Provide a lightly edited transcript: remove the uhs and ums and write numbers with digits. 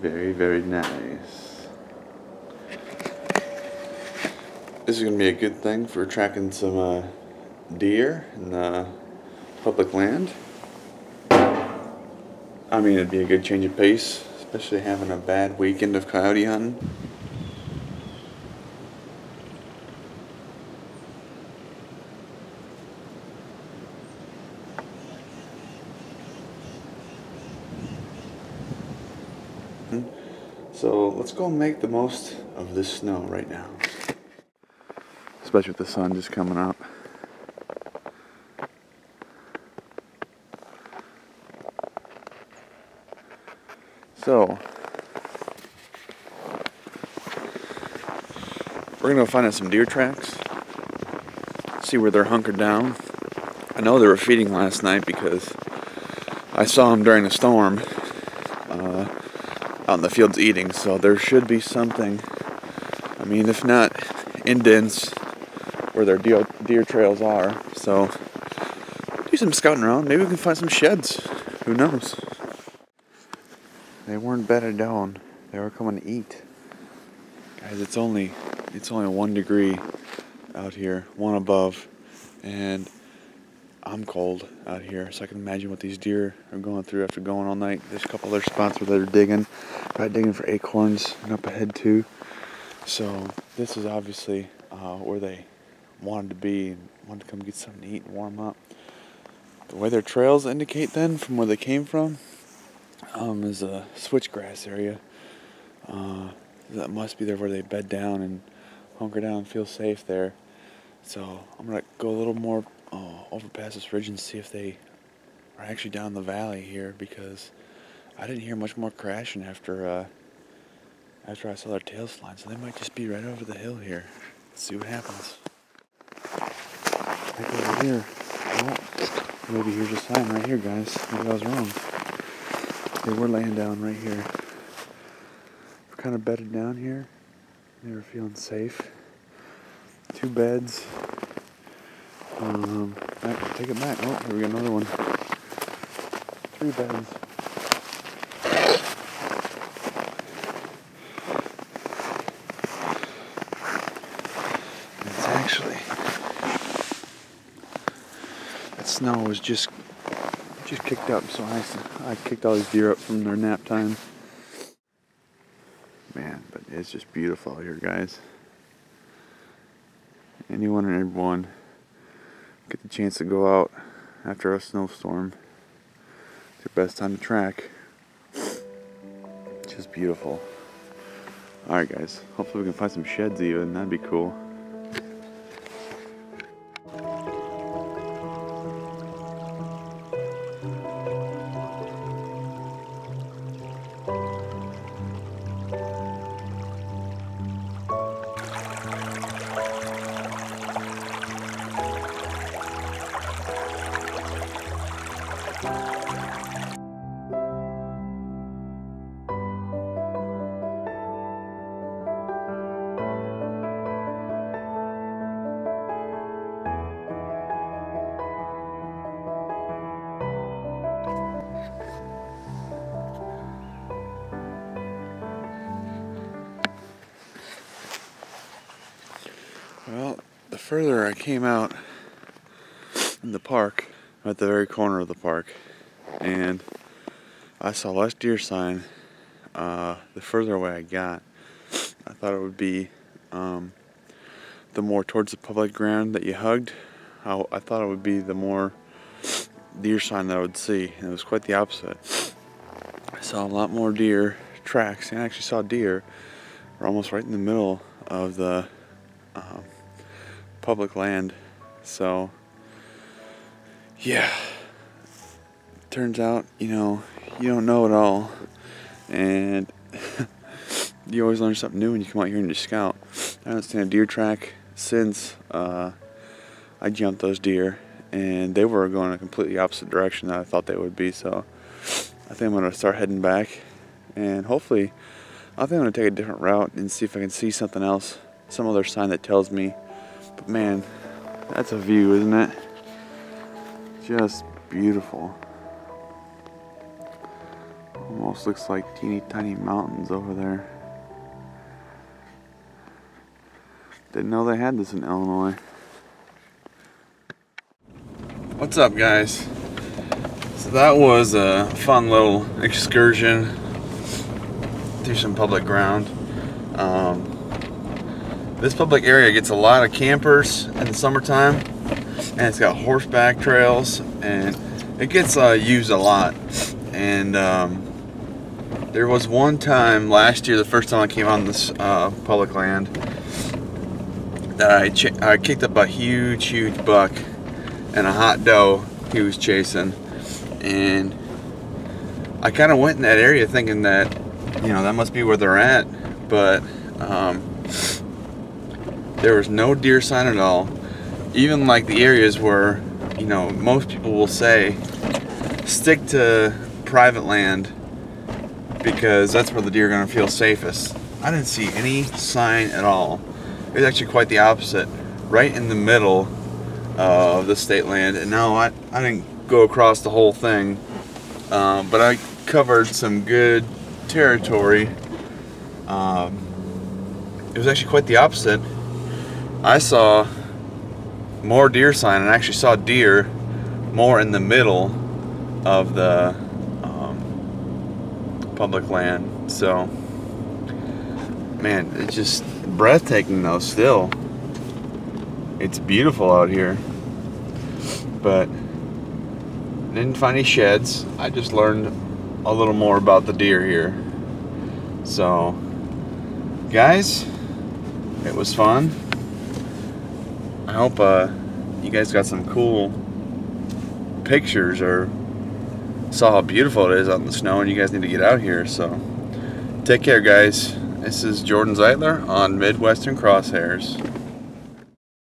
Very, very nice. This is going to be a good thing for tracking some deer in the public land. I mean, it'd be a good change of pace, especially having a bad weekend of coyote hunting. So let's go make the most of this snow right now. Especially with the sun just coming up. So we're gonna go find out some deer tracks, see where they're hunkered down. I know they were feeding last night because I saw them during the storm out in the fields eating, so there should be something. I mean, if not indents where their deer trails are. So do some scouting around. Maybe we can find some sheds. Who knows? They weren't bedded down. They were coming to eat. Guys, it's only 1 degree out here, one above, and I'm cold out here, so I can imagine what these deer are going through after going all night. There's a couple other spots where they're digging, probably digging for acorns and up ahead too. So this is obviously where they wanted to be and wanted to come get something to eat and warm up. The way their trails indicate then from where they came from is a switchgrass area. That must be there where they bed down and hunker down and feel safe there. So I'm gonna go a little more over past this ridge and see if they are actually down the valley here, because I didn't hear much more crashing after I saw their tails slide. So they might just be right over the hill here. Let's see what happens. Right over here. Oh, maybe here's a sign right here, guys. Maybe I was wrong. They were laying down right here. We're kind of bedded down here. They were feeling safe. 2 beds. Take it back. Oh, here we got another one. 3 beds. It's actually, that snow was just kicked up, so I kicked all these deer up from their nap time. Man, but it's just beautiful out here, guys. Anyone and everyone get the chance to go out after a snowstorm. It's your best time to track. Just beautiful. Alright guys, hopefully we can find some sheds even, that'd be cool. Well, the further I came out in the park, I'm at the very corner of the park, and I saw less deer sign. The further away I got, I thought it would be the more towards the public ground that you hugged. I thought it would be the more deer sign that I would see, and it was quite the opposite. I saw a lot more deer tracks, and I actually saw deer. We're almost right in the middle of the public land. So yeah, turns out, you know, you don't know it all, and you always learn something new when you come out here and you scout. I haven't seen a deer track since I jumped those deer, and they were going a completely opposite direction that I thought they would be. So I think I'm going to start heading back, and hopefully I think I'm going to take a different route and see if I can see something else, some other sign that tells me. But man, that's a view, isn't it? Just beautiful. Almost looks like teeny tiny mountains over there. Didn't know they had this in Illinois. What's up, guys? So that was a fun little excursion through some public ground. This public area gets a lot of campers in the summertime, and it's got horseback trails, and it gets used a lot. And there was one time last year, the first time I came on this public land, that I kicked up a huge buck and a hot doe he was chasing, and I kind of went in that area thinking that, you know, that must be where they're at, but there was no deer sign at all. Even like the areas where, you know, most people will say stick to private land because that's where the deer are going to feel safest. I didn't see any sign at all. It was actually quite the opposite, right in the middle of the state land. And no, I didn't go across the whole thing, but I covered some good territory. It was actually quite the opposite. I saw more deer sign, and I actually saw deer more in the middle of the public land. So, man, it's just breathtaking though still. It's beautiful out here. But didn't find any sheds. I just learned a little more about the deer here. So, guys, it was fun. I hope you guys got some cool pictures or saw how beautiful it is out in the snow, and you guys need to get out here. So take care, guys. This is Jordan Zeitler on Midwestern Crosshairs.